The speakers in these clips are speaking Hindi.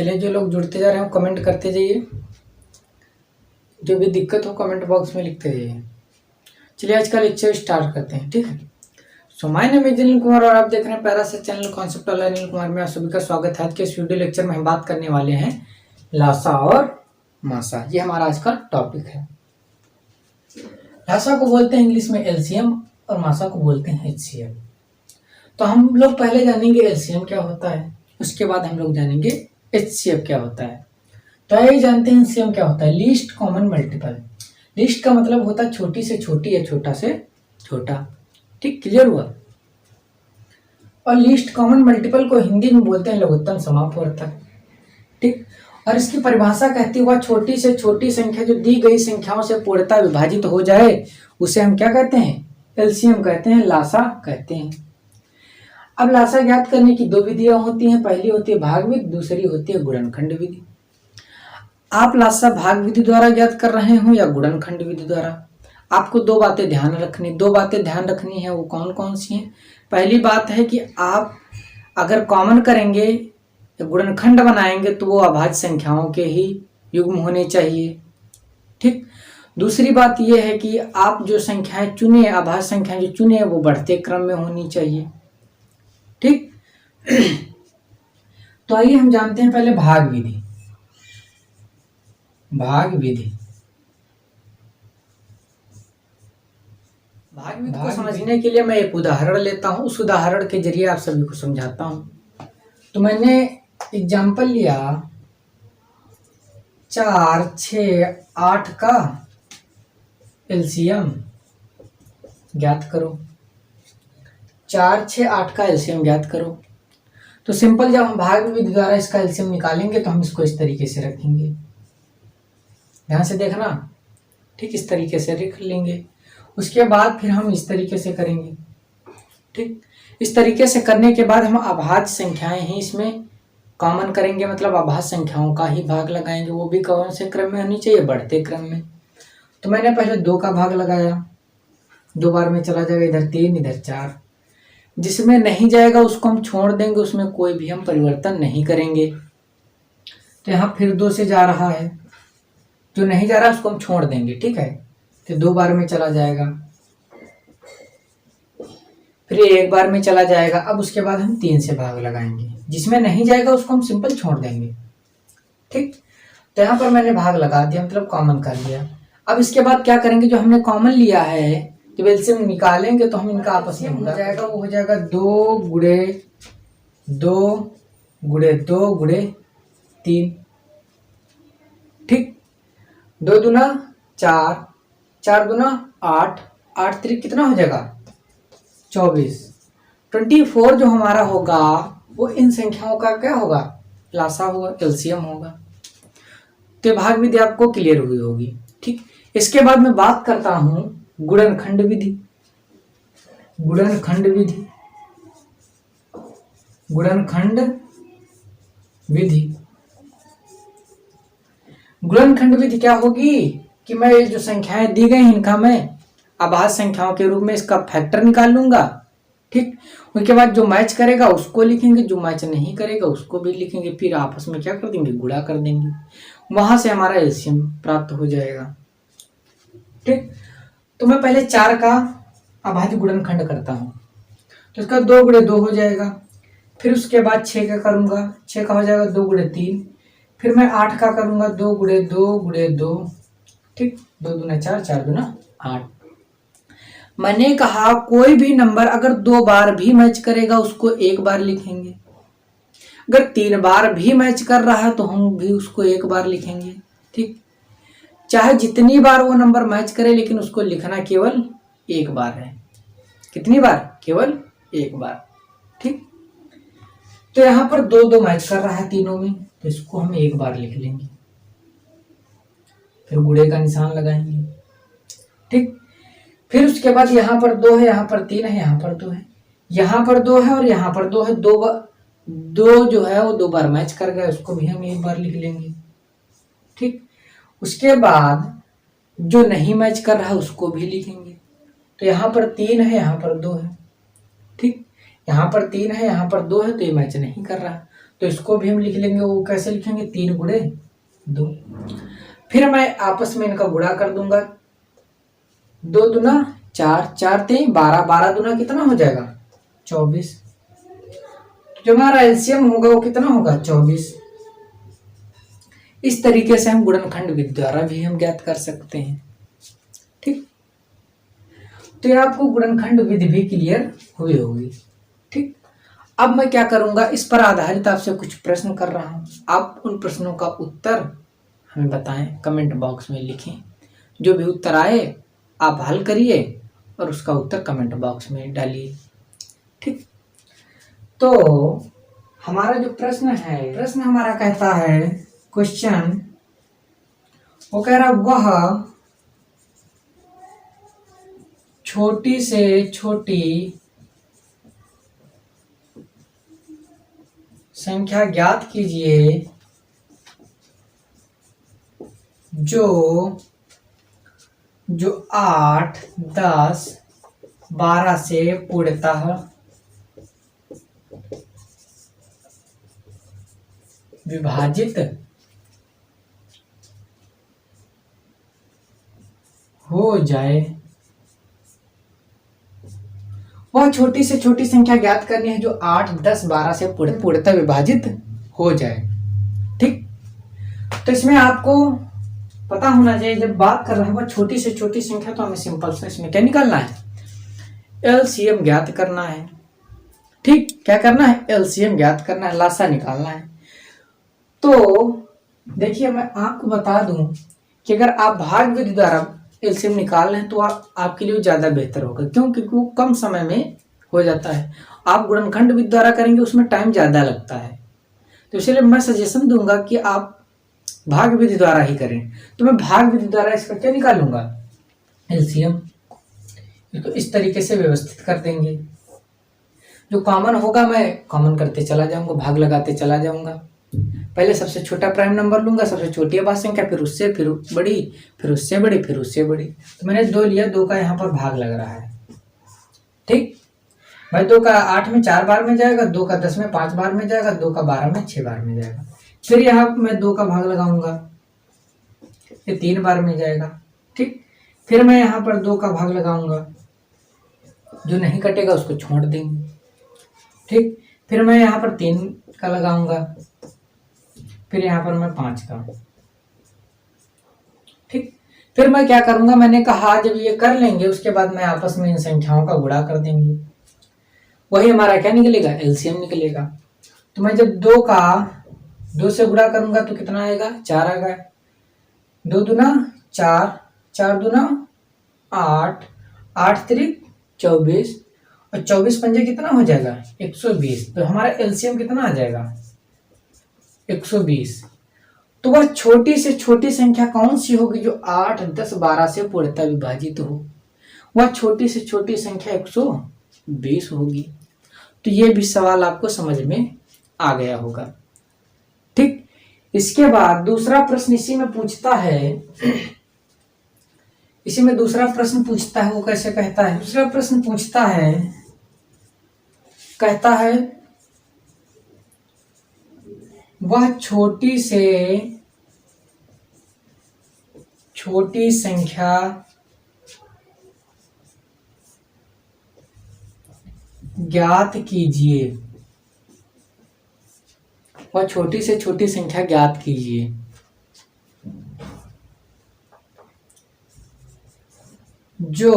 चलिए, जो लोग जुड़ते जा रहे हैं कमेंट करते जाइए, जो भी दिक्कत हो कमेंट बॉक्स में लिखते जाइए। चलिए आज का लेक्चर स्टार्ट करते हैं, ठीक है। So my name is Anil Kumar और आप देख रहे हैं पैरा से channel concept online Anil Kumar में। आप सभी का स्वागत है। आज के इस वीडियो लेक्चर में हम बात करने वाले हैं लासा और मासा। ये हमारा आज का टॉपिक है। लासा को बोलते हैं इंग्लिश में एलसीएम और मासा को बोलते हैं एचसीएफ। तो हम लोग पहले जानेंगे एलसीएम क्या होता है, उसके बाद हम लोग जानेंगे एचसीएफ क्या होता है। तो आइए जानते हैं एलसीएम क्या होता है। Least common multiple. लीस्ट का मतलब होता है छोटी से छोटी या छोटा से छोटा, ठीक, क्लियर हुआ। और लीस्ट कॉमन मल्टीपल को हिंदी में बोलते हैं लघुत्तम समापवर्तक, ठीक। और इसकी परिभाषा कहती है वह छोटी से छोटी संख्या जो दी गई संख्याओं से पूर्णतः विभाजित हो जाए उसे हम क्या कहते हैं, एलसीएम कहते हैं, लासा कहते हैं। अब लासा ज्ञात करने की दो विधियां होती हैं। पहली होती है भाग विधि, दूसरी होती है गुणनखंड विधि। आप लासा भाग विधि द्वारा ज्ञात कर रहे हो या गुणनखंड विधि द्वारा, आपको दो बातें ध्यान रखनी है। वो कौन कौन सी हैं? पहली बात है कि आप अगर कॉमन करेंगे या गुणनखंड बनाएंगे तो वो अभाज्य संख्याओं के ही युग्म होने चाहिए, ठीक। दूसरी बात यह है कि आप जो संख्याएं चुने, अभाज्य संख्याएं जो चुने वो बढ़ते क्रम में होनी चाहिए, ठीक। तो आइए हम जानते हैं पहले भाग विधि। भाग विधि को समझने के लिए मैं एक उदाहरण लेता हूं, उस उदाहरण के जरिए आप सभी को समझाता हूं। तो मैंने एग्जाम्पल लिया 4, 6, 8 का एलसीएम ज्ञात करो। 4, 6, 8 का एलसीएम ज्ञात करो। तो सिंपल जब हम भाग विधि द्वारा इसका एलसीएम निकालेंगे तो हम इसको इस तरीके से रखेंगे, ध्यान से देखना, ठीक, इस तरीके से रख लेंगे। उसके बाद फिर हम इस तरीके से करेंगे, ठीक। इस तरीके से करने के बाद हम अभाज्य संख्याएं ही इसमें कॉमन करेंगे, मतलब अभाज्य संख्याओं का ही भाग लगाएंगे। वो भी कौन से क्रम में होनी चाहिए, बढ़ते क्रम में। तो मैंने पहले 2 का भाग लगाया, 2 बार में चला जाएगा, इधर 3 इधर 4। जिसमें नहीं जाएगा उसको हम छोड़ देंगे, उसमें कोई भी हम परिवर्तन नहीं करेंगे। तो यहाँ फिर 2 से जा रहा है, जो नहीं जा रहा उसको हम छोड़ देंगे, ठीक है। तो 2 बार में चला जाएगा, फिर 1 बार में चला जाएगा। अब उसके बाद हम 3 से भाग लगाएंगे, जिसमें नहीं जाएगा उसको हम सिंपल छोड़ देंगे, ठीक। तो यहाँ पर मैंने भाग लगा दिया, मतलब कॉमन कर लिया। अब इसके बाद क्या करेंगे, जो हमने कॉमन लिया है जब एलसीएम निकालेंगे तो हम इनका आपस में हो जाएगा, वो हो जाएगा 2 गुणे 2 गुणे 2 गुणे 3, ठीक। 2 दूना 4, 4 दूना 8, 8 3 कितना हो जाएगा 24। 24 जो हमारा होगा वो इन संख्याओं का क्या होगा, लासा होगा, एलसीएम होगा। तो भाग विधि आपको क्लियर हुई होगी, ठीक। इसके बाद मैं बात करता हूं गुणनखंड विधि। गुणनखंड विधि, गुणनखंड विधि। गुणनखंड विधि क्या होगी कि मैं जो संख्याएं दी गई इनका मैं अभाज्य संख्याओं के रूप में इसका फैक्टर निकाल लूंगा, ठीक। उसके बाद जो मैच करेगा उसको लिखेंगे, जो मैच नहीं करेगा उसको भी लिखेंगे, फिर आपस में क्या कर देंगे, गुणा कर देंगे। वहां से हमारा एलसीएम प्राप्त हो जाएगा, ठीक। तो मैं पहले 4 का अभाज्य गुणनखंड करता हूं, तो इसका 2 गुणे 2 हो जाएगा। फिर उसके बाद 6 का करूंगा, 6 का हो जाएगा 2 गुणे 3। फिर मैं 8 का करूंगा, 2 गुणे 2 गुणे 2, ठीक, 2 दूना 4, 4 दूना 8। मैंने कहा कोई भी नंबर अगर 2 बार भी मैच करेगा उसको 1 बार लिखेंगे, अगर 3 बार भी मैच कर रहा है तो हम भी उसको 1 बार लिखेंगे, ठीक। चाहे जितनी बार वो नंबर मैच करे लेकिन उसको लिखना केवल 1 बार है। कितनी बार, केवल 1 बार, ठीक। तो यहां पर 2 मैच कर रहा है तीनों में, तो इसको हम 1 बार लिख लेंगे, फिर गुणे का निशान लगाएंगे, ठीक। फिर उसके बाद यहाँ पर 2 है, यहाँ पर 3 है, यहाँ पर 2 है, यहाँ पर 2 है और यहाँ पर 2 है। 2 जो है वो 2 बार मैच कर गया, उसको भी हम 1 बार लिख लेंगे, ठीक। उसके बाद जो नहीं मैच कर रहा उसको भी लिखेंगे। तो यहाँ पर 3 है, यहाँ पर 2 है, ठीक। यहाँ पर 3 है, यहाँ पर 2 है, तो ये मैच नहीं कर रहा, तो इसको भी हम लिख लेंगे। वो कैसे लिखेंगे, 3 गुणे 2। फिर मैं आपस में इनका गुणा कर दूंगा, 2 दूना 4, 4 3 12, 12 दूना कितना हो जाएगा 24। जो हमारा एलसीएम होगा वो कितना होगा 24। इस तरीके से हम गुणनखंड विधि द्वारा भी हम ज्ञात कर सकते हैं। ठीक, तो ये आपको गुणनखंड विधि भी क्लियर हुई होगी। ठीक, अब मैं क्या करूंगा, इस पर आधारित आपसे कुछ प्रश्न कर रहा हूं। आप उन प्रश्नों का उत्तर हमें बताएं, कमेंट बॉक्स में लिखें। जो भी उत्तर आए आप हल करिए और उसका उत्तर कमेंट बॉक्स में डालिए। ठीक, तो हमारा जो प्रश्न है, प्रश्न हमारा कहता है, क्वेश्चन वो कह रहा वह छोटी से छोटी संख्या ज्ञात कीजिए जो 8, 10, 12 से पूर्णतः विभाजित हो जाए। वह छोटी से छोटी संख्या ज्ञात करनी है जो 8, 10, 12 से पूर्णतः विभाजित हो जाए। ठीक, तो इसमें आपको पता होना चाहिए, जब बात कर रहे हैं वह छोटी से छोटी संख्या, तो हमें सिंपल से इसमें क्या निकालना है, एलसीएम ज्ञात करना है। ठीक, क्या करना है, एलसीएम ज्ञात करना है, लासा निकालना है। तो देखिए मैं आपको बता दूं कि अगर आप भाग विधि द्वारा एलसीएम निकाल रहे हैं तो आपके लिए ज्यादा बेहतर होगा। क्यों, क्योंकि वो कम समय में हो जाता है। आप गुणनखंड विधि द्वारा करेंगे उसमें टाइम ज्यादा लगता है, तो इसलिए मैं सजेशन दूंगा कि आप भाग विधि द्वारा ही करें। तो मैं भाग विधि द्वारा इसका क्या निकालूंगा, एलसीएम। तो इस तरीके से व्यवस्थित कर देंगे। जो कॉमन होगा मैं कॉमन करते चला जाऊंगा, भाग लगाते चला जाऊंगा। पहले सबसे छोटा प्राइम नंबर लूंगा, सबसे छोटी अभाज्य संख्या, फिर उससे फिर बड़ी, फिर उससे बड़ी, फिर उससे बड़ी। तो मैंने 2 लिया, 2 का यहाँ पर भाग लग रहा है। ठीक भाई, 2 का 8 में 4 बार में जाएगा, 2 का 10 में 5 बार में जाएगा, 2 का 12 में 6 बार में जाएगा। फिर यहाँ मैं 2 का भाग लगाऊंगा, ये 3 बार में जाएगा। ठीक, फिर मैं यहाँ पर 2 का भाग लगाऊंगा, जो नहीं कटेगा उसको छोड़ देंगे। ठीक, फिर मैं यहाँ पर 3 का लगाऊंगा, फिर यहाँ पर मैं 5 का। ठीक, फिर मैं क्या करूंगा, मैंने कहा जब ये कर लेंगे उसके बाद मैं आपस में इन संख्याओं का गुणा कर देंगे। वही हमारा क्या निकलेगा, एलसीएम निकलेगा। तो मैं जब 2 से गुणा करूंगा तो कितना आएगा, 4 आएगा। 2 दूना 4, 4 दूना 8, 8 त्रिक 24, और 24 पंजे कितना हो जाएगा 120। तो हमारा एलसीएम कितना आ जाएगा 120। तो वह छोटी से छोटी संख्या कौन सी होगी जो 8, 10, 12 से पूर्णतः विभाजित हो, वह छोटी से छोटी संख्या 120 होगी। तो ये भी सवाल आपको समझ में आ गया होगा। ठीक, इसके बाद दूसरा प्रश्न इसी में पूछता है, इसी में दूसरा प्रश्न पूछता है। वो कैसे कहता है, दूसरा प्रश्न पूछता है, कहता है वह छोटी से छोटी संख्या ज्ञात कीजिए, वह छोटी से छोटी संख्या ज्ञात कीजिए जो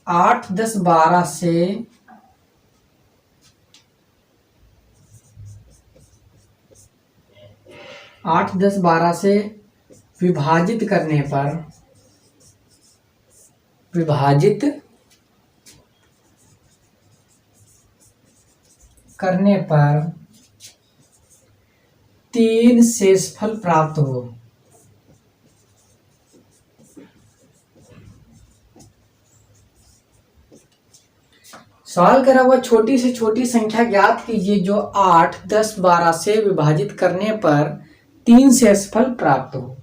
8, 10, 12 से 8, 10, 12 से विभाजित करने पर 3 शेषफल प्राप्त हो। सवाल करा हुआ छोटी से छोटी संख्या ज्ञात कीजिए जो 8, 10, 12 से विभाजित करने पर 3 शेषफल प्राप्त हो।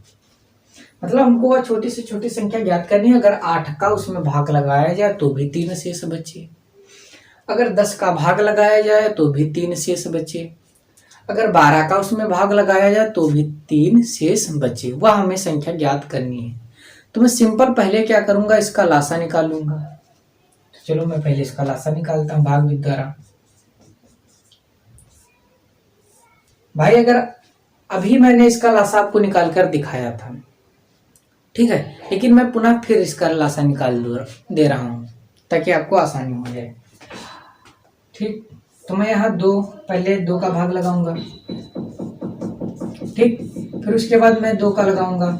मतलब हमको वह छोटी से छोटी संख्या ज्ञात करनी है, अगर 8 का उसमें भाग लगाया जाए तो भी 3 शेष बचे, अगर 10 का भाग लगाया जाए तो भी 3 शेष बचे, अगर 12 का उसमें भाग लगाया जाए तो भी 3 शेष बचे। वह हमें संख्या ज्ञात करनी है। तो मैं सिंपल पहले क्या करूंगा, इसका लासा निकालूंगा। तो चलो मैं पहले इसका लासा निकालता हूँ भाग विधि द्वारा। भाई अगर अभी मैंने इसका लासा आपको निकाल कर दिखाया था, ठीक है, लेकिन मैं पुनः फिर इसका लासा निकाल दे रहा हूं ताकि आपको आसानी हो जाए। ठीक, तो मैं यहाँ पहले 2 का भाग लगाऊंगा, ठीक, फिर उसके बाद मैं 2 का लगाऊंगा,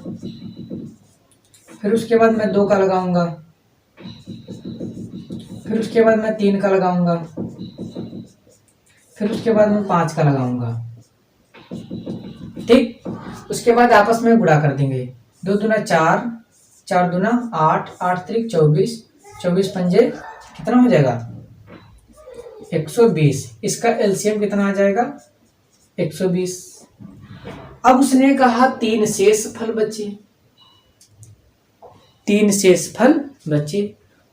फिर उसके बाद मैं 2 का लगाऊंगा, फिर उसके बाद मैं 3 का लगाऊंगा, फिर उसके बाद मैं 5 का लगाऊंगा। ठीक, उसके बाद आपस में गुणा कर देंगे। 2 दूना 4, 4 दूना 8, 8 त्रिक 24, 24 पंजे कितना हो जाएगा 120। इसका एलसीएम कितना आ जाएगा 120। अब उसने कहा 3 शेष फल बचे, 3 शेष फल बचे।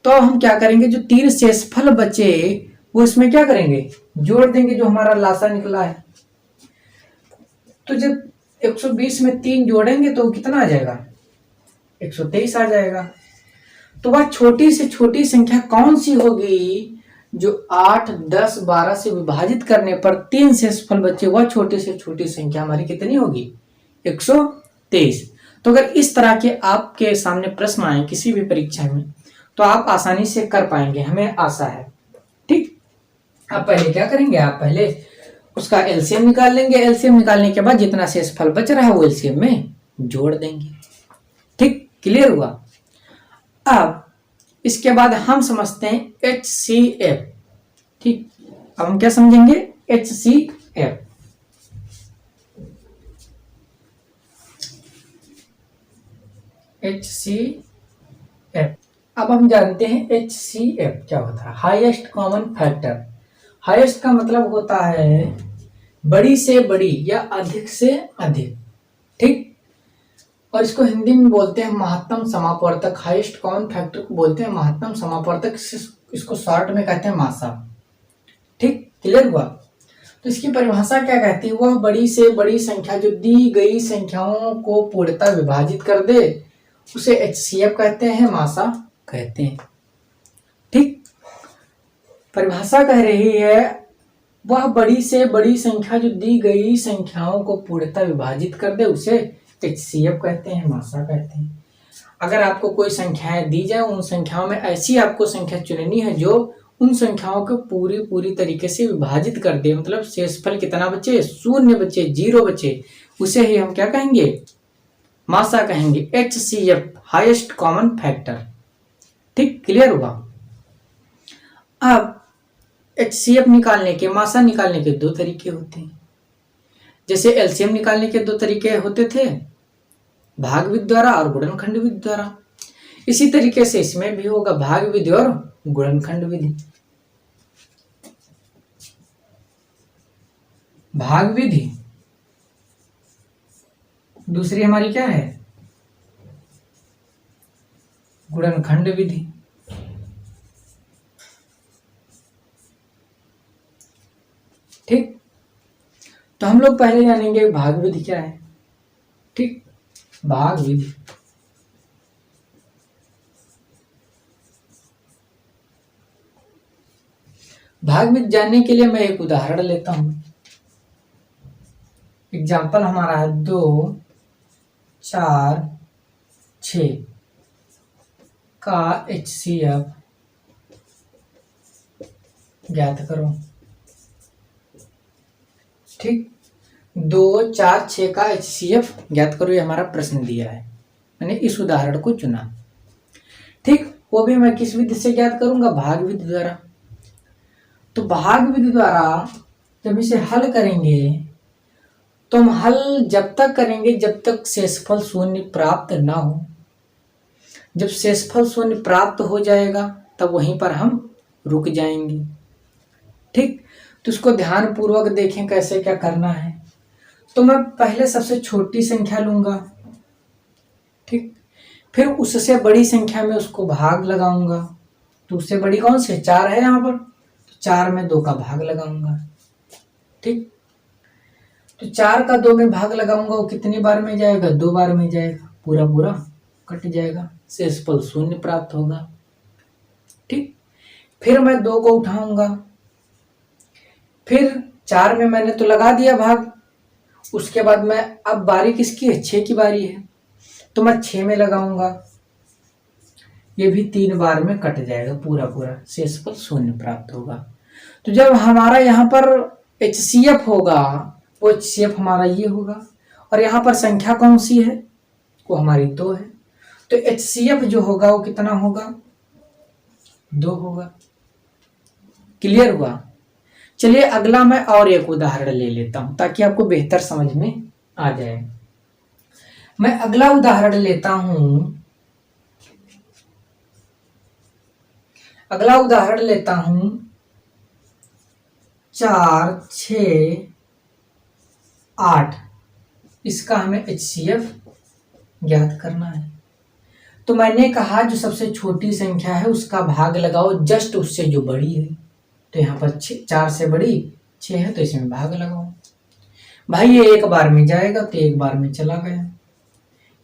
तो हम क्या करेंगे, जो 3 शेष फल बचे वो इसमें क्या करेंगे, जोड़ देंगे जो हमारा लासा निकला है। तो जब 120 में 3 जोड़ेंगे तो कितना आ जाएगा 123 आ जाएगा। तो वह छोटी से छोटी संख्या कौन सी होगी जो 8, 10, 12 से विभाजित करने पर 3 शेषफल बचे, वह छोटी से छोटी संख्या हमारी कितनी होगी 123। तो अगर इस तरह के आपके सामने प्रश्न आए किसी भी परीक्षा में तो आप आसानी से कर पाएंगे, हमें आशा है। ठीक, आप पहले क्या करेंगे, आप पहले उसका एलसीएम निकाल लेंगे। एलसीएम निकालने के बाद जितना शेषफल बच रहा है वो एलसीएम में जोड़ देंगे। ठीक, क्लियर हुआ। अब इसके बाद हम समझते हैं HCF। ठीक, अब हम क्या समझेंगे HCF। HCF अब हम जानते हैं HCF क्या होता है, हाईएस्ट कॉमन फैक्टर। हाईएस्ट का मतलब होता है बड़ी से बड़ी या अधिक से अधिक। ठीक, और इसको हिंदी में बोलते हैं महत्तम समापवर्तक। हाईएस्ट कॉमन फैक्टर को बोलते हैं महत्तम समापवर्तक, इसको शॉर्ट में कहते हैं मासा। ठीक, क्लियर हुआ। तो इसकी परिभाषा क्या कहती है, वह बड़ी से बड़ी संख्या जो दी गई संख्याओं को पूर्णतः विभाजित कर दे उसे HCF कहते हैं, मासा कहते हैं। ठीक, परिभाषा कह रही है वह बड़ी से बड़ी संख्या जो दी गई संख्याओं को पूर्णतः विभाजित कर दे उसे HCF कहते हैं, मासा कहते हैं। अगर आपको कोई संख्याएं दी जाए, उन संख्याओं में ऐसी आपको संख्या चुननी है जो उन संख्याओं को पूरी तरीके से विभाजित कर दे, मतलब शेषफल कितना बचे, 0 बचे, 0 बचे, उसे ही हम क्या कहेंगे, मासा कहेंगे, HCF, हाईएस्ट कॉमन फैक्टर। ठीक, क्लियर हुआ। अब HCF निकालने के, मासा निकालने के 2 तरीके होते हैं। जैसे एलसीएम निकालने के 2 तरीके होते थे, भाग विधि द्वारा और गुणनखंड विधि द्वारा। इसी तरीके से इसमें भी होगा, भाग विधि और गुणनखंड विधि। भाग विधि, दूसरी हमारी क्या है, गुणनखंड विधि। ठीक, तो हम लोग पहले जानेंगे भाग विधि क्या है। ठीक, भाग विधि, भाग विधि जानने के लिए मैं एक उदाहरण लेता हूं। एग्जाम्पल हमारा है 2, 4, 6 का HCF ज्ञात करो। ठीक, 2, 4, 6 का HCF ज्ञात करो, ये हमारा प्रश्न दिया है, मैंने इस उदाहरण को चुना। ठीक, वो भी मैं किस विधि से ज्ञात करूंगा, भाग विधि द्वारा। तो भाग विधि द्वारा जब इसे हल करेंगे तो हम हल जब तक करेंगे जब तक शेषफल 0 प्राप्त ना हो। जब शेषफल 0 प्राप्त हो जाएगा तब वहीं पर हम रुक जाएंगे। ठीक, तो इसको ध्यान पूर्वक देखें कैसे क्या करना है। तो मैं पहले सबसे छोटी संख्या लूंगा, ठीक, फिर उससे बड़ी संख्या में उसको भाग लगाऊंगा। तो उससे बड़ी कौन सी, 4 है यहाँ पर, तो 4 में 2 का भाग लगाऊंगा। ठीक, तो 4 का 2 में भाग लगाऊंगा, वो कितनी बार में जाएगा? 2 बार में जाएगा, पूरा पूरा कट जाएगा, शेषफल 0 प्राप्त होगा। ठीक, फिर मैं 2 को उठाऊंगा, फिर 4 में मैंने तो लगा दिया भाग, उसके बाद मैं, अब बारी किसकी है? 6 की बारी है, तो मैं 6 में लगाऊंगा, ये भी 3 बार में कट जाएगा, पूरा पूरा शेषफल 0 प्राप्त होगा। तो जब हमारा यहाँ पर HCF होगा, वो HCF हमारा ये होगा, और यहाँ पर संख्या कौन सी है? वो हमारी 2 है, तो HCF जो होगा वो कितना होगा? 2 होगा। क्लियर हुआ? चलिए अगला मैं और एक उदाहरण ले लेता हूं ताकि आपको बेहतर समझ में आ जाए। मैं अगला उदाहरण लेता हूं, अगला उदाहरण लेता हूं 4, 6, 8, इसका हमें HCF ज्ञात करना है। तो मैंने कहा जो सबसे छोटी संख्या है उसका भाग लगाओ जस्ट उससे जो बड़ी है, तो यहाँ पर 4 से बड़ी 6 है, तो इसमें भाग लगाओ। भाई ये 1 बार में जाएगा, तो 1 बार में चला गया,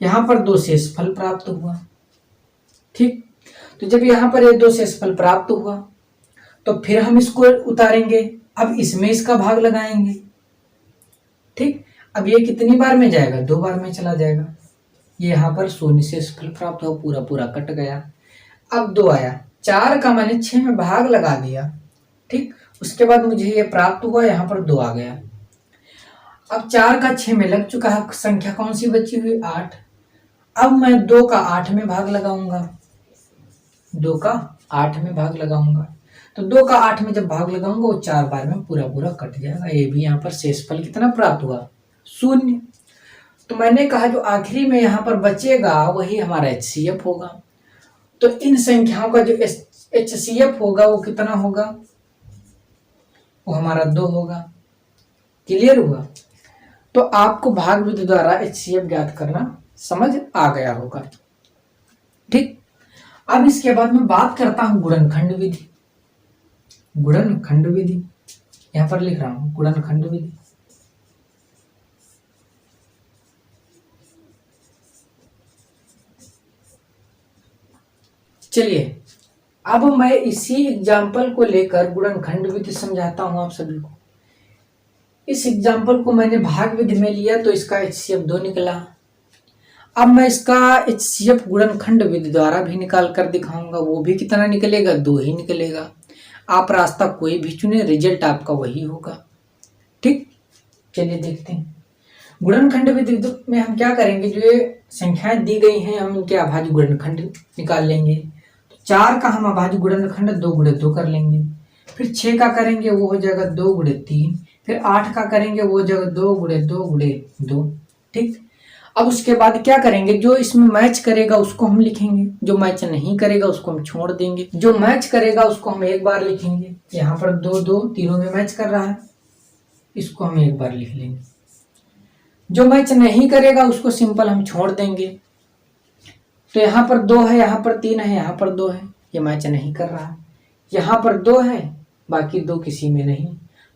यहाँ पर 2 शेषफल प्राप्त हुआ। ठीक, तो जब यहाँ पर ये 2 शेषफल प्राप्त हुआ, तो फिर हम इसको उतारेंगे, अब इसमें इसका भाग लगाएंगे। ठीक, अब ये कितनी बार में जाएगा? 2 बार में चला जाएगा, ये यहाँ पर 0 शेषफल प्राप्त हो, पूरा पूरा कट गया। अब 2 आया, 4 का मैंने 6 में भाग लगा दिया। ठीक, उसके बाद मुझे ये प्राप्त हुआ, यहाँ पर 2 आ गया। अब 4 का 6 में लग चुका है, संख्या कौन सी बची हुई? 8। अब मैं 2 का 8 में भाग लगाऊंगा, 2 का 8 में भाग लगाऊंगा, तो 2 का 8 में जब भाग लगाऊंगा वो 4 बार में पूरा पूरा कट जाएगा। ये भी यहाँ पर शेषफल कितना प्राप्त हुआ? 0। तो मैंने कहा जो आखिरी में यहाँ पर बचेगा वही हमारा HCF होगा। तो इन संख्याओं का जो HCF होगा वो कितना होगा? वो हमारा 2 होगा। क्लियर हुआ? तो आपको भाग विधि द्वारा HCF ज्ञात करना समझ आ गया होगा। ठीक, अब इसके बाद मैं बात करता हूं गुणनखंड विधि। गुणनखंड विधि यहां पर लिख रहा हूं, गुणनखंड विधि। चलिए अब मैं इसी एग्जाम्पल को लेकर गुणनखंड विधि समझाता हूं आप सभी को। इस एग्जाम्पल को मैंने भाग विधि में लिया तो इसका HCF 2 निकला। अब मैं इसका HCF गुणनखंड विधि द्वारा भी निकाल कर दिखाऊंगा, वो भी कितना निकलेगा? 2 ही निकलेगा। आप रास्ता कोई भी चुने, रिजल्ट आपका वही होगा। ठीक, चलिए देखते हैं गुणनखंड विधि में हम क्या करेंगे। जो ये संख्याएं दी गई हैं हम इनके अभाज्य गुणनखंड निकाल लेंगे। तो 4 का हम अभाज्य गुणनखंड 2 गुणे 2 कर लेंगे, फिर 6 का करेंगे वो हो जाएगा 2 गुणे 3, फिर 8 का करेंगे वो हो जाएगा 2 गुणे 2 गुणे 2। ठीक, अब उसके बाद क्या करेंगे? जो इसमें मैच करेगा उसको हम लिखेंगे, जो मैच नहीं करेगा उसको हम छोड़ देंगे। जो मैच करेगा उसको हम 1 बार लिखेंगे। यहाँ पर 2 2 तीनों में मैच कर रहा है, इसको हम 1 बार लिख लेंगे। जो मैच नहीं करेगा उसको सिंपल हम छोड़ देंगे। तो यहाँ पर 2 है, यहाँ पर 3 है, यहाँ पर 2 है, ये मैच नहीं कर रहा। यहाँ पर 2 है, बाकी 2 किसी में नहीं,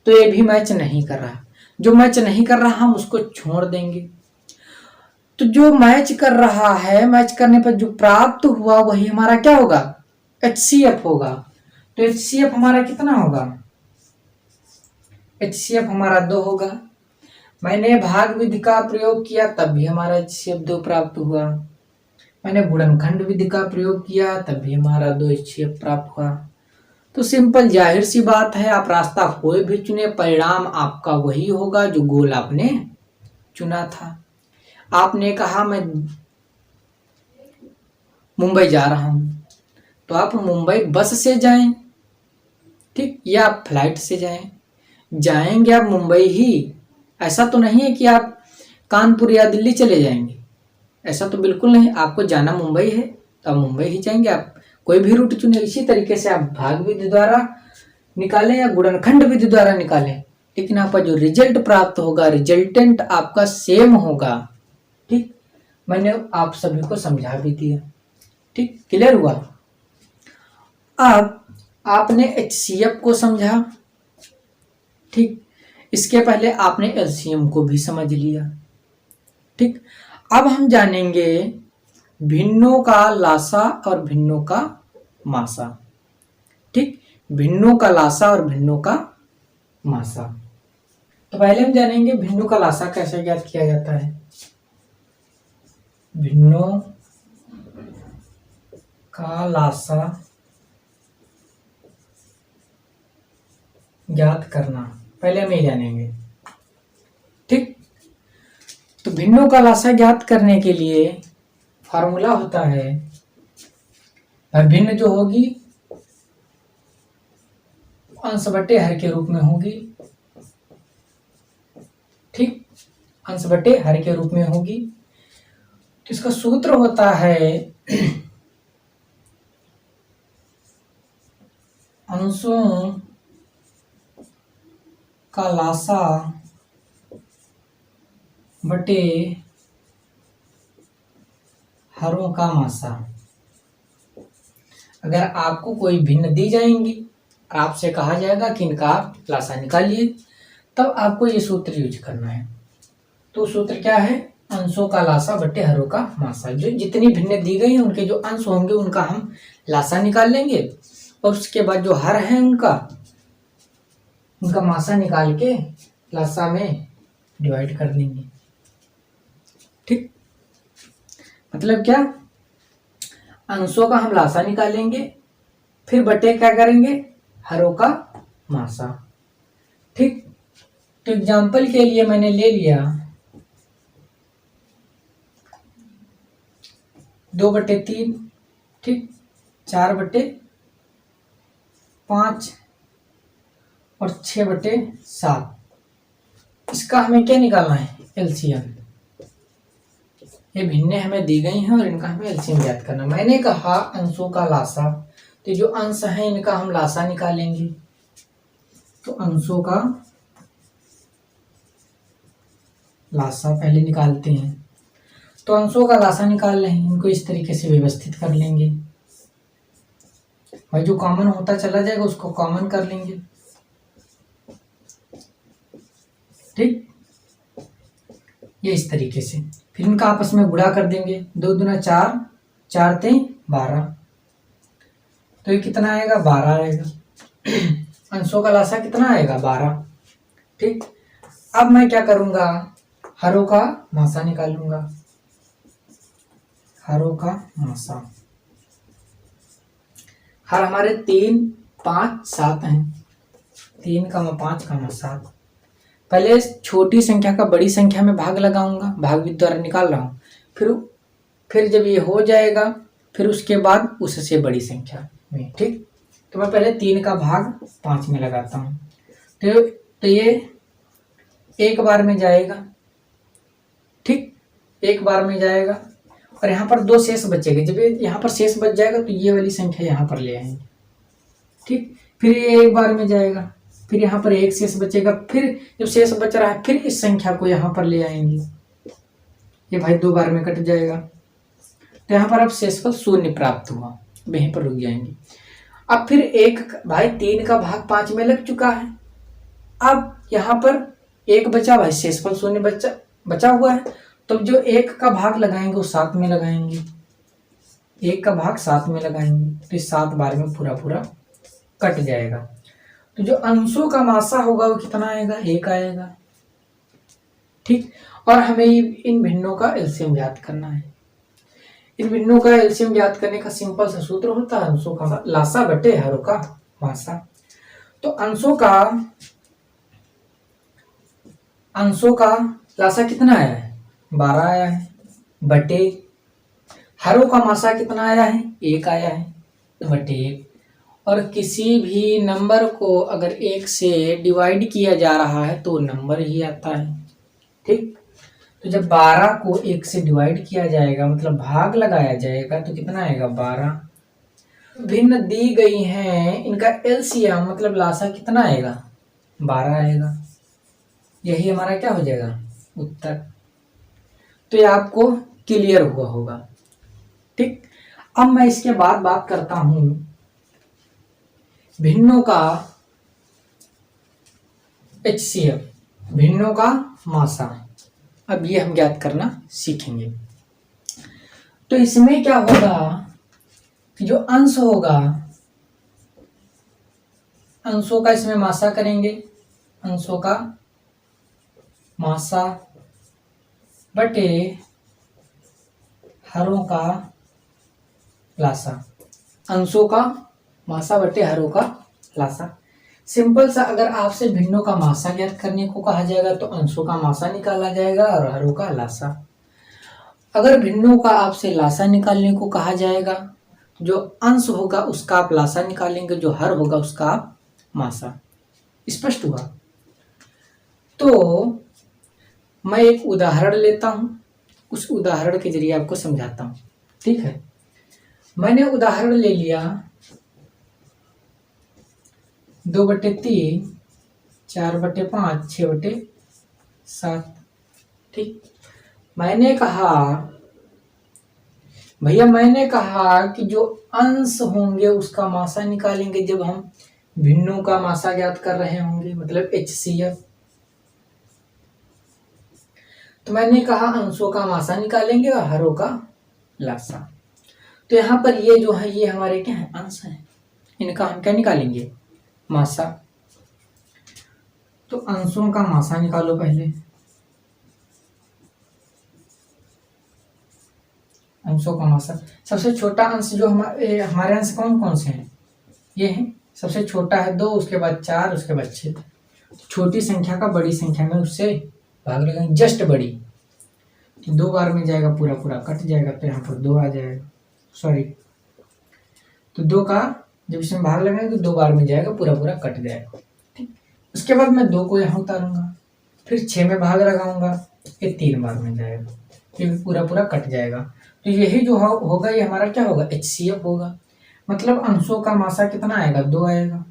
तो ये भी मैच नहीं कर रहा। जो मैच नहीं कर रहा हम उसको छोड़ देंगे। तो जो मैच कर रहा है, मैच करने पर जो प्राप्त हुआ वही हमारा क्या होगा? HCF होगा। तो HCF हमारा कितना होगा? HCF हमारा 2 होगा। मैंने भाग विधि का प्रयोग किया तब भी हमारा HCF 2 प्राप्त हुआ। मैंने गुणनखंड विधि का प्रयोग किया तब भी हमारा 2 HCF प्राप्त हुआ। तो सिंपल जाहिर सी बात है, आप रास्ता कोई भी चुने परिणाम आपका वही होगा जो गोल आपने चुना था। आपने कहा मैं मुंबई जा रहा हूं, तो आप मुंबई बस से जाएं, ठीक, या आप फ्लाइट से जाएं। जाएंगे आप मुंबई ही, ऐसा तो नहीं है कि आप कानपुर या दिल्ली चले जाएंगे, ऐसा तो बिल्कुल नहीं। आपको जाना मुंबई है तो आप मुंबई ही जाएंगे, आप कोई भी रूट चुने। इसी तरीके से आप भाग विधि द्वारा निकालें या गुणनखंड विधि द्वारा निकालें, लेकिन आपका जो रिजल्ट प्राप्त होगा, रिजल्टेंट आपका सेम होगा। ठीक, मैंने आप सभी को समझा भी दिया। ठीक, क्लियर हुआ? अब आपने HCF को समझा, ठीक। इसके पहले आपने LCM को भी समझ लिया, ठीक। अब हम जानेंगे भिन्नों का लासा और भिन्नों का मासा, ठीक। भिन्नों का लासा और भिन्नों का मासा। तो पहले हम जानेंगे भिन्नों का लासा कैसे ज्ञात किया जाता है। भिन्नों का लासा ज्ञात करना, पहले हम ये जानेंगे, ठीक। तो भिन्नों का लासा ज्ञात करने के लिए फॉर्मूला होता है, भिन्न जो होगी अंश बटे हर के रूप में होगी, ठीक। अंश बटे हर के रूप में होगी। तो इसका सूत्र होता है अंशों का लासा बटे हरों का मासा। अगर आपको कोई भिन्न दी जाएंगी, आपसे कहा जाएगा कि इनका लासा निकालिए, तब आपको ये सूत्र यूज करना है। तो सूत्र क्या है, अंशों का लासा बटे हरों का मासा। जो जितनी भिन्न दी गई हैं उनके जो अंश होंगे उनका हम लासा निकाल लेंगे, और उसके बाद जो हर है उनका मासा निकाल के लासा में डिवाइड कर देंगे, ठीक। मतलब क्या, अंशों का हम लासा निकालेंगे, फिर बटे क्या करेंगे, हरों का मासा, ठीक। तो एग्जाम्पल के लिए मैंने ले लिया 2/3, ठीक, 4/5 और 6/7। इसका हमें क्या निकालना है, LCM। ये भिन्नें हमें दी गई हैं और इनका हमें LCM ज्ञात करना। मैंने कहा अंशों का लासा, तो जो अंश है इनका हम लासा निकालेंगे। तो अंशों का लासा पहले निकालते हैं। तो अंशों का लासा निकाल लें, इनको इस तरीके से व्यवस्थित कर लेंगे। भाई जो कॉमन होता चला जाएगा उसको कॉमन कर लेंगे, ठीक। ये इस तरीके से फिर इनका आपस में गुणा कर देंगे। 2 दूना 4, 4 3 12। तो ये कितना आएगा, 12 आएगा। अंशों का लासा कितना आएगा, 12, ठीक। अब मैं क्या करूंगा, हरों का मासा निकालूंगा। हरों का मासा, हर हमारे 3 5 7 हैं। 3 का 5 का 7। पहले छोटी संख्या का बड़ी संख्या में भाग लगाऊंगा, भाग विधि द्वारा निकाल रहा हूं। फिर जब ये हो जाएगा, फिर उसके बाद उससे बड़ी संख्या में, ठीक। तो मैं पहले 3 का भाग 5 में लगाता हूं। तो ये एक बार में जाएगा, ठीक, एक बार में जाएगा, और यहाँ पर 2 शेष बचेगा। जब यहाँ पर शेष बच जाएगा तो ये वाली संख्या यहाँ पर ले आएंगे, ठीक। फिर ये एक बार में जाएगा, फिर यहाँ पर एक शेष बचेगा, फिर जब शेष बच रहा है फिर इस संख्या को यहाँ पर ले आएंगे। ये भाई 2 बार में कट जाएगा। तो यहाँ पर अब शेषफल 0 प्राप्त हुआ, वहीं पर रुक जाएंगे। अब फिर भाई 3 का भाग 5 में लग चुका है। अब यहाँ पर 1 बचा, भाई शेषफल 0 बचा हुआ है। तो जो 1 का भाग लगाएंगे वो 7 में लगाएंगे, 1 का भाग 7 में लगाएंगे, तो 7 बार में पूरा कट जाएगा। तो जो अंशों का मासा होगा वो कितना आएगा, 1 आएगा, ठीक। और हमें इन भिन्नों का LCM ज्ञात करना है। इन भिन्नों का LCM ज्ञात करने का सिंपल सा सूत्र होता है अंशों का लासा बटे हरों का मासा। तो अंशों का लासा कितना आया है, 12 आया है, बटे हरों का मासा कितना आया है, 1 आया है, बटे 1। और किसी भी नंबर को अगर 1 से डिवाइड किया जा रहा है तो नंबर ही आता है, ठीक। तो जब 12 को 1 से डिवाइड किया जाएगा, मतलब भाग लगाया जाएगा, तो कितना आएगा, 12। भिन्न दी गई हैं, इनका LCM मतलब लासा कितना आएगा, 12 आएगा। यही हमारा क्या हो जाएगा, उत्तर। तो ये आपको क्लियर हुआ होगा, ठीक। अब मैं इसके बाद बात करता हूं भिन्नों का HCF, भिन्नों का मासा। अब ये हम ज्ञात करना सीखेंगे। तो इसमें क्या होगा कि जो अंश होगा, अंशों का इसमें मासा करेंगे, अंशों का मासा बटे हरों का लासा, अंशों का मासा बटे हरों का लासा। सिंपल सा, अगर आपसे भिन्नों का मासा ज्ञात करने को कहा जाएगा तो अंशों का मासा निकाला जाएगा और हरों का लासा। अगर भिन्नों का आपसे लासा निकालने को कहा जाएगा, जो अंश होगा उसका आप लासा निकालेंगे, जो हर होगा उसका आप मासा। स्पष्ट हुआ? तो मैं एक उदाहरण लेता हूं, उस उदाहरण के जरिए आपको समझाता हूं। ठीक है, मैंने उदाहरण ले लिया 2/3, 4/5, 6/7। ठीक, मैंने कहा भैया, मैंने कहा कि जो अंश होंगे उसका मासा निकालेंगे जब हम भिन्नों का मासा ज्ञात कर रहे होंगे, मतलब HCF। तो मैंने कहा अंशों का मासा निकालेंगे और हरों का लासा। तो यहाँ पर ये जो है ये हमारे क्या है, अंश है, इनका हम क्या निकालेंगे, मासा। तो अंशों का मासा निकालो पहले, अंशों का मासा। सबसे छोटा अंश जो हमारे अंश कौन कौन से हैं, ये है। सबसे छोटा है 2, उसके बाद 4, उसके बाद 6। छोटी संख्या का बड़ी संख्या में उससे भाग लगाएंगे, जस्ट बड़ी। तो 2 बार में जाएगा, पूरा पूरा कट जाएगा, तो यहाँ पर 2 आ जाएगा, सॉरी। तो 2 का जब इसमें भाग लगाएंगे तो 2 बार में जाएगा, पूरा पूरा कट जाएगा। ठीक, उसके बाद मैं 2 को यहाँ उतारूंगा, फिर 6 में भाग लगाऊंगा, ये 3 बार में जाएगा, ये भी पूरा पूरा कट जाएगा। तो यही जो होगा ये हमारा क्या होगा, HCF होगा। मतलब अंशों का मासा कितना आएगा, 2 आएगा।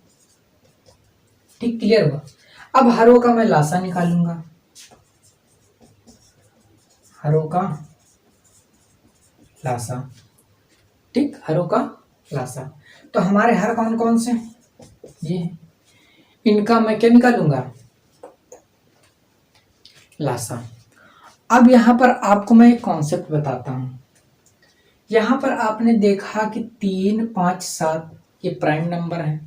ठीक, क्लियर हुआ? अब हरों का मैं लासा निकालूंगा, हरों का लासा। ठीक, हरों का लासा। तो हमारे हर कौन कौन से, ये इनका मैं क्या निकालूंगा, लासा। अब यहां पर आपको मैं एक कॉन्सेप्ट बताता हूं। यहां पर आपने देखा कि 3, 5, 7 ये प्राइम नंबर है।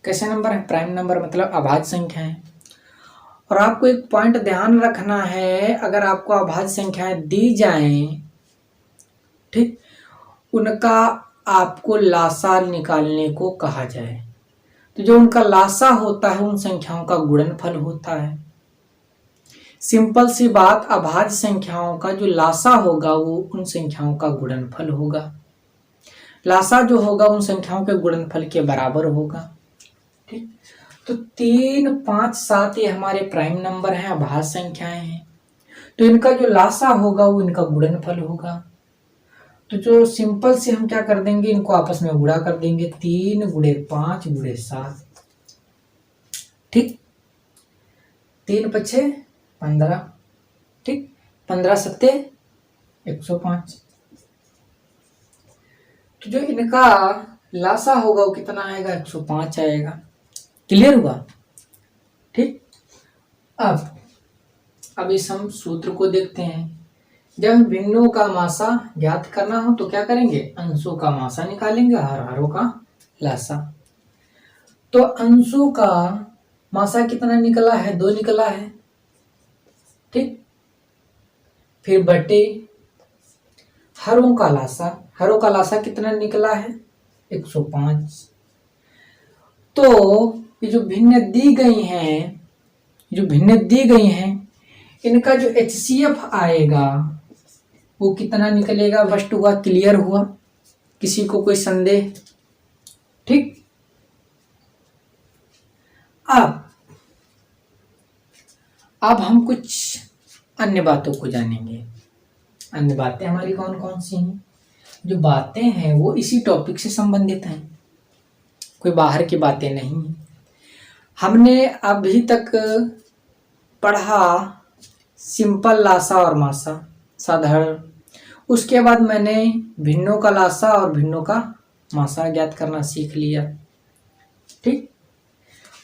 कैसे नंबर है, प्राइम नंबर, मतलब अभाज्य संख्या है। और आपको एक पॉइंट ध्यान रखना है, अगर आपको अभाज्य संख्याएं दी जाएं, ठीक, उनका आपको लासा निकालने को कहा जाए, तो जो उनका लासा होता है उन संख्याओं का गुणनफल होता है। सिंपल सी बात, अभाज्य संख्याओं का जो लासा होगा वो उन संख्याओं का गुणनफल होगा। लासा जो होगा उन संख्याओं के गुणनफल के बराबर होगा। ठीक, तो 3, 5, 7 ये हमारे प्राइम नंबर हैं, अभाज्य संख्याएं हैं। तो इनका जो लासा होगा वो इनका गुणनफल होगा। तो जो सिंपल से हम क्या कर देंगे, इनको आपस में गुणा कर देंगे, 3 × 5 × 7। ठीक, 3 × 5 = 15। ठीक, 15 × 7 = 105। तो जो इनका लासा होगा वो कितना आएगा, 105 आएगा। क्लियर हुआ? ठीक, अब इस हम सूत्र को देखते हैं। जब भिन्नों का मासा ज्ञात करना हो तो क्या करेंगे, अंशों का मासा निकालेंगे और हरों का लासा। तो अंशों का मासा कितना निकला है, 2 निकला है। ठीक, फिर बटे हरों का लासा, हरों का लासा कितना निकला है, 105। तो ये जो भिन्न दी गई हैं, जो भिन्न दी गई हैं, इनका जो HCF आएगा वो कितना निकलेगा। फर्स्ट हुआ, क्लियर हुआ, किसी को कोई संदेह? ठीक, अब हम कुछ अन्य बातों को जानेंगे। अन्य बातें हमारी कौन कौन सी हैं? जो बातें हैं वो इसी टॉपिक से संबंधित हैं, कोई बाहर की बातें नहीं। हमने अभी तक पढ़ा सिंपल लासा और मासा, साधारण। उसके बाद मैंने भिन्नों का लासा और भिन्नों का मासा ज्ञात करना सीख लिया। ठीक,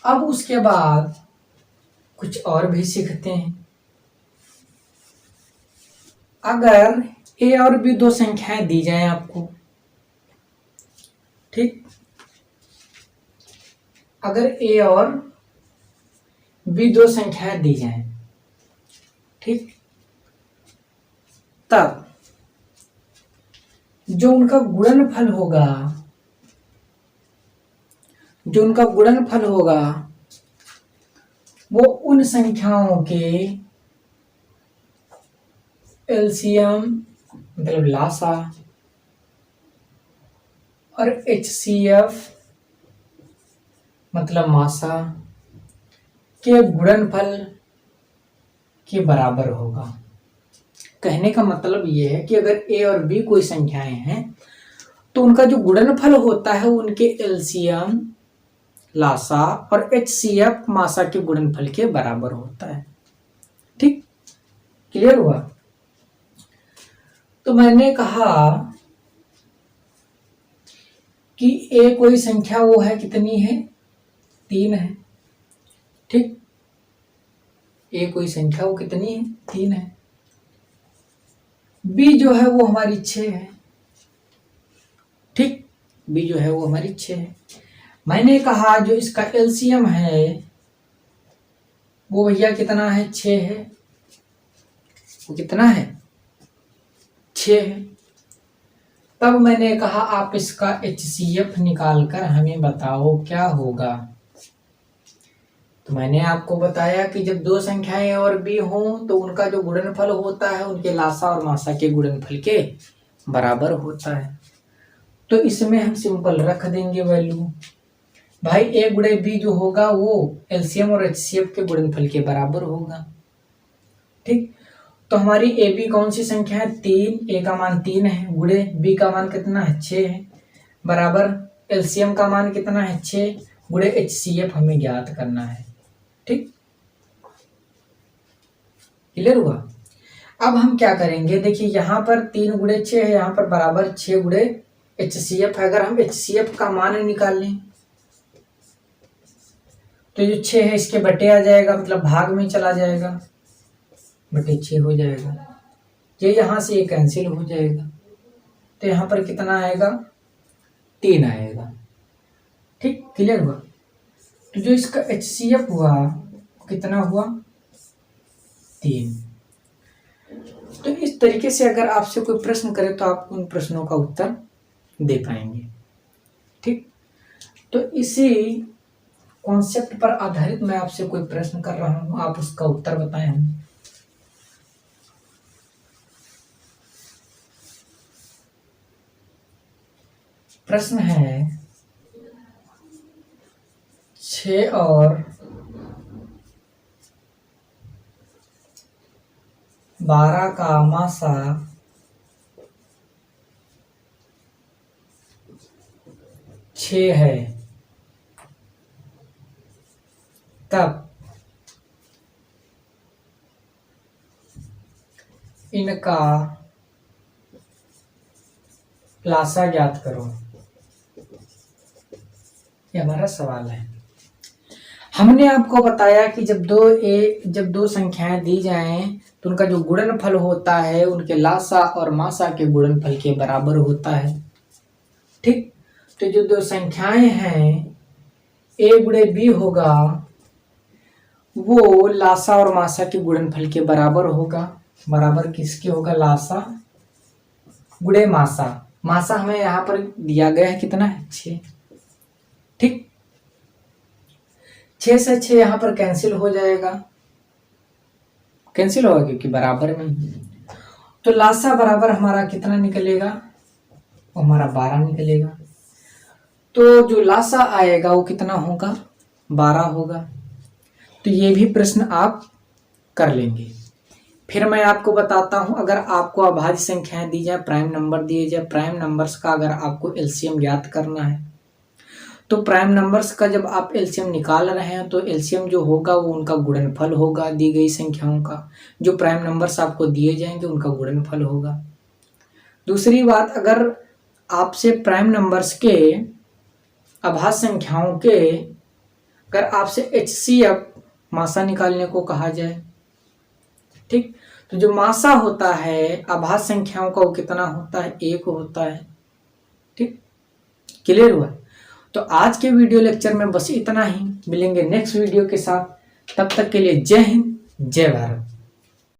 अब उसके बाद कुछ और भी सीखते हैं। अगर ए और बी दो संख्याएं दी जाएं आपको, ठीक, अगर ए और बी दो संख्याएं दी जाएं, ठीक, तब जो उनका गुणनफल होगा, जो उनका गुणनफल होगा वो उन संख्याओं के एलसीएम मतलब लासा और एचसीएफ मतलब मासा के गुणनफल के बराबर होगा। कहने का मतलब ये है कि अगर ए और बी कोई संख्याएं हैं तो उनका जो गुणनफल होता है उनके एलसीएम लासा और एचसीएफ मासा के गुणनफल के बराबर होता है। ठीक, क्लियर हुआ? तो मैंने कहा कि ए कोई संख्या वो है, कितनी है? 3 है। ठीक, ए कोई संख्या वो कितनी है? 3 है। बी जो है वो हमारी 6 है। ठीक, बी जो है वो हमारी 6 है। मैंने कहा जो इसका एलसीएम है वो भैया कितना है? 6 है। वो कितना है? 6 है। तब मैंने कहा आप इसका एचसीएफ निकाल कर हमें बताओ क्या होगा। तो मैंने आपको बताया कि जब दो संख्याएं ए और बी हों तो उनका जो गुणनफल होता है उनके लासा और मासा के गुणनफल के बराबर होता है। तो इसमें हम सिंपल रख देंगे वैल्यू। भाई ए गुणे बी जो होगा वो एलसीएम और एचसीएफ के गुणनफल के बराबर होगा। ठीक, तो हमारी ए बी कौन सी संख्या है? 3। ए का मान 3 है, गुणे बी का मान कितना है? 6 है, बराबर एलसीएम का मान कितना है? 6, गुणे एचसीएफ हमें ज्ञात करना है। ठीक, क्लियर हुआ? अब हम क्या करेंगे, देखिए यहाँ पर 3 गुणे 6 है, यहाँ पर बराबर 6 गुणे एचसीएफ है। अगर हम एचसीएफ का मान निकालें तो जो 6 है इसके बटे आ जाएगा, मतलब भाग में चला जाएगा, बटे 6 हो जाएगा। ये यहाँ से ये कैंसिल हो जाएगा, तो यहाँ पर कितना आएगा? 3 आएगा। ठीक, क्लियर हुआ? तो जो इसका एचसीएफ हुआ कितना हुआ? 3। तो इस तरीके से अगर आपसे कोई प्रश्न करे तो आप उन प्रश्नों का उत्तर दे पाएंगे। ठीक, तो इसी कॉन्सेप्ट पर आधारित मैं आपसे कोई प्रश्न कर रहा हूं, आप उसका उत्तर बताएं हम। प्रश्न है 6 और 12 का मासा 6 है, तब इनका लासा ज्ञात करो। ये हमारा सवाल है। हमने आपको बताया कि जब दो संख्याएं दी जाएं तो उनका जो गुणनफल होता है उनके लासा और मासा के गुणनफल के बराबर होता है। ठीक, तो जो दो संख्याएं हैं ए गुणे बी होगा वो लासा और मासा के गुणनफल के बराबर होगा। बराबर किसके होगा? लासा गुणे मासा। मासा हमें यहाँ पर दिया गया है, कितना है? 6। ठीक, 6 से 6 यहाँ पर कैंसिल हो जाएगा, कैंसिल होगा क्योंकि बराबर में। तो लासा बराबर हमारा कितना निकलेगा? वो हमारा 12 निकलेगा। तो जो लासा आएगा वो कितना होगा? 12 होगा। तो ये भी प्रश्न आप कर लेंगे। फिर मैं आपको बताता हूं, अगर आपको अभाज्य संख्याएं दी जाए, प्राइम नंबर दिए जाए, प्राइम नंबर्स का अगर आपको एलसीएम ज्ञात करना है तो प्राइम नंबर्स का जब आप एलसीएम निकाल रहे हैं तो एलसीएम जो होगा वो उनका गुणनफल होगा दी गई संख्याओं का। जो प्राइम नंबर्स आपको दिए जाएंगे उनका गुणनफल होगा। दूसरी बात, अगर आपसे प्राइम नंबर्स के अभाज्य संख्याओं के अगर आपसे HCF मासा निकालने को कहा जाए, ठीक, तो जो मासा होता है अभाज्य संख्याओं का वो कितना होता है, 1 होता है। ठीक, क्लियर हुआ। तो आज के वीडियो लेक्चर में बस इतना ही, मिलेंगे नेक्स्ट वीडियो के साथ, तब तक के लिए जय हिंद जय भारत।